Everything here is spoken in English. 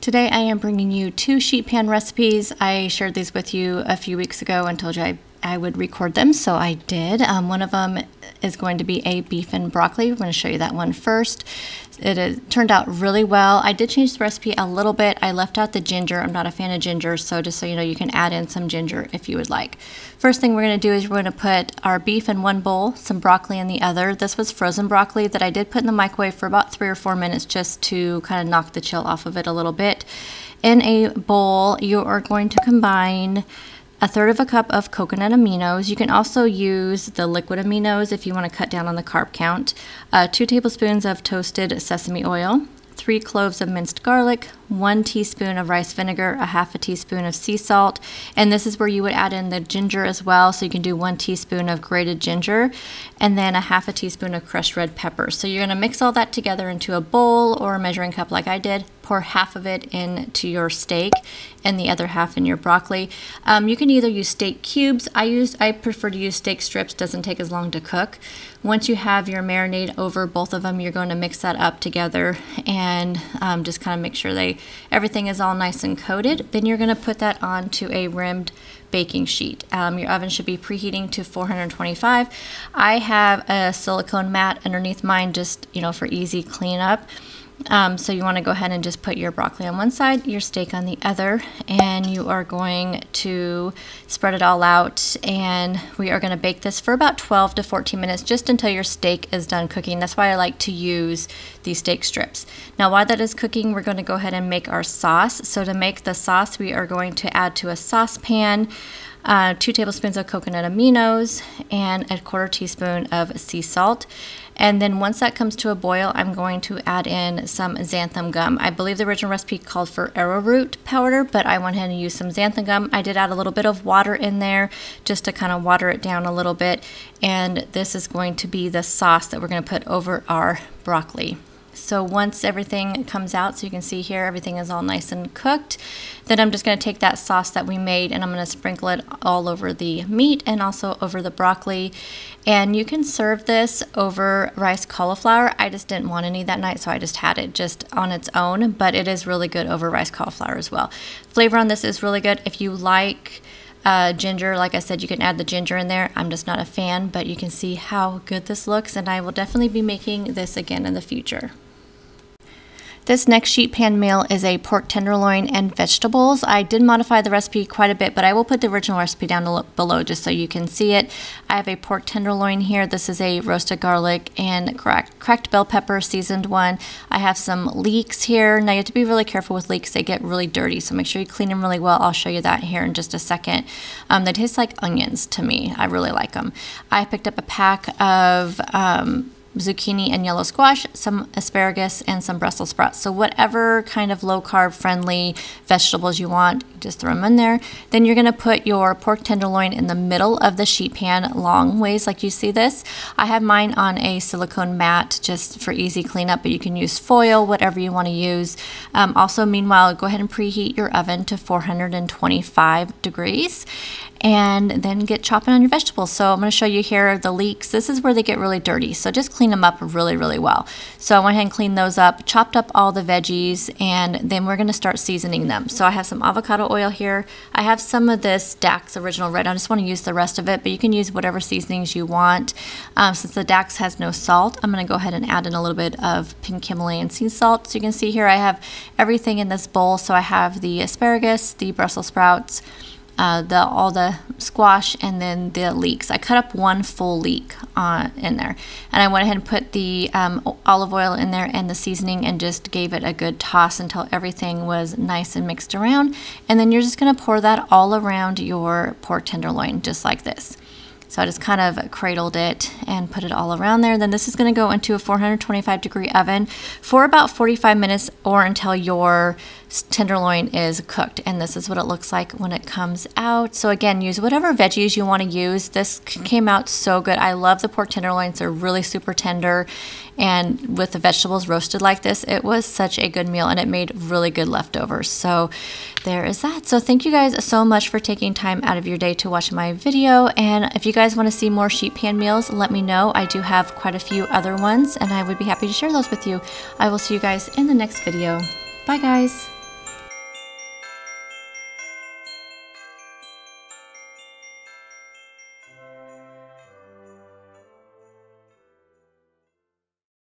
Today I am bringing you 2 sheet pan recipes. I shared these with you a few weeks ago and told you I would record them, so I did. One of them is going to be a beef and broccoli. I'm going to show you that one first. It turned out really well. I did change the recipe a little bit. I left out the ginger. I'm not a fan of ginger, so just so you know, you can add in some ginger if you would like. First thing we're going to do is we're going to put our beef in one bowl, some broccoli in the other. This was frozen broccoli that I did put in the microwave for about 3 or 4 minutes just to kind of knock the chill off of it a little bit. In a bowl, you are going to combine 1/3 cup of coconut aminos. You can also use the liquid aminos if you want to cut down on the carb count. 2 tablespoons of toasted sesame oil, 3 cloves of minced garlic, 1 teaspoon of rice vinegar, 1/2 teaspoon of sea salt, and this is where you would add in the ginger as well. So you can do 1 teaspoon of grated ginger, and then 1/2 teaspoon of crushed red pepper. So you're going to mix all that together into a bowl or a measuring cup like I did. Pour half of it into your steak and the other half in your broccoli. You can either use steak cubes. I prefer to use steak strips. Doesn't take as long to cook. Once you have your marinade over both of them, you're going to mix that up together and just kind of make sure everything is all nice and coated. Then you're going to put that onto a rimmed baking sheet. Your oven should be preheating to 425. I have a silicone mat underneath mine, just for easy cleanup. So you want to go ahead and just put your broccoli on one side, your steak on the other, and you are going to spread it all out, and we are going to bake this for about 12 to 14 minutes, just until your steak is done cooking. That's why I like to use these steak strips. Now while that is cooking, we're going to go ahead and make our sauce. So to make the sauce, we are going to add to a saucepan 2 tablespoons of coconut aminos and 1/4 teaspoon of sea salt. And then once that comes to a boil, I'm going to add in some xanthan gum. I believe the original recipe called for arrowroot powder, but I went ahead and used some xanthan gum. I did add a little bit of water in there just to kind of water it down a little bit. And this is going to be the sauce that we're going to put over our broccoli. So once everything comes out, so you can see here, everything is all nice and cooked, then I'm just going to take that sauce that we made and I'm going to sprinkle it all over the meat and also over the broccoli. And you can serve this over rice cauliflower. I just didn't want any that night, so I just had it just on its own, but it is really good over rice cauliflower as well. Flavor on this is really good. If you like ginger, like I said, you can add the ginger in there. I'm just not a fan, but you can see how good this looks, and I will definitely be making this again in the future. This next sheet pan meal is a pork tenderloin and vegetables. I did modify the recipe quite a bit, but I will put the original recipe down below just so you can see it. I have a pork tenderloin here. This is a roasted garlic and cracked bell pepper seasoned one. I have some leeks here. Now you have to be really careful with leeks. They get really dirty, so make sure you clean them really well. I'll show you that here in just a second. They taste like onions to me. I really like them. I picked up a pack of zucchini and yellow squash, some asparagus, and some Brussels sprouts. So whatever kind of low carb friendly vegetables you want, just throw them in there. Then you're going to put your pork tenderloin in the middle of the sheet pan long ways like you see this. I have mine on a silicone mat just for easy cleanup, but you can use foil, whatever you want to use. Also, meanwhile, go ahead and preheat your oven to 425 degrees. And then get chopping on your vegetables. So I'm going to show you here the leeks. This is where they get really dirty, so just clean them up really, really well. So I went ahead and cleaned those up, chopped up all the veggies, and then we're going to start seasoning them. So I have some avocado oil here. I have some of this Dax Original Red. I just want to use the rest of it, but you can use whatever seasonings you want. Since the Dax has no salt, I'm going to go ahead and add in a little bit of pink Himalayan sea salt. So you can see here I have everything in this bowl. So I have the asparagus, the Brussels sprouts, all the squash, and then the leeks. I cut up 1 full leek in there, and I went ahead and put the olive oil in there and the seasoning and just gave it a good toss until everything was nice and mixed around. And then you're just going to pour that all around your pork tenderloin just like this. So I just kind of cradled it and put it all around there. Then this is going to go into a 425 degree oven for about 45 minutes or until your tenderloin is cooked. And this is what it looks like when it comes out. So again, use whatever veggies you want to use. This came out so good. I love the pork tenderloins. They're really super tender. And with the vegetables roasted like this, it was such a good meal, and it made really good leftovers. So there is that. So thank you guys so much for taking time out of your day to watch my video. And if you guys want to see more sheet pan meals, let me know. I do have quite a few other ones, and I would be happy to share those with you. I will see you guys in the next video. Bye guys.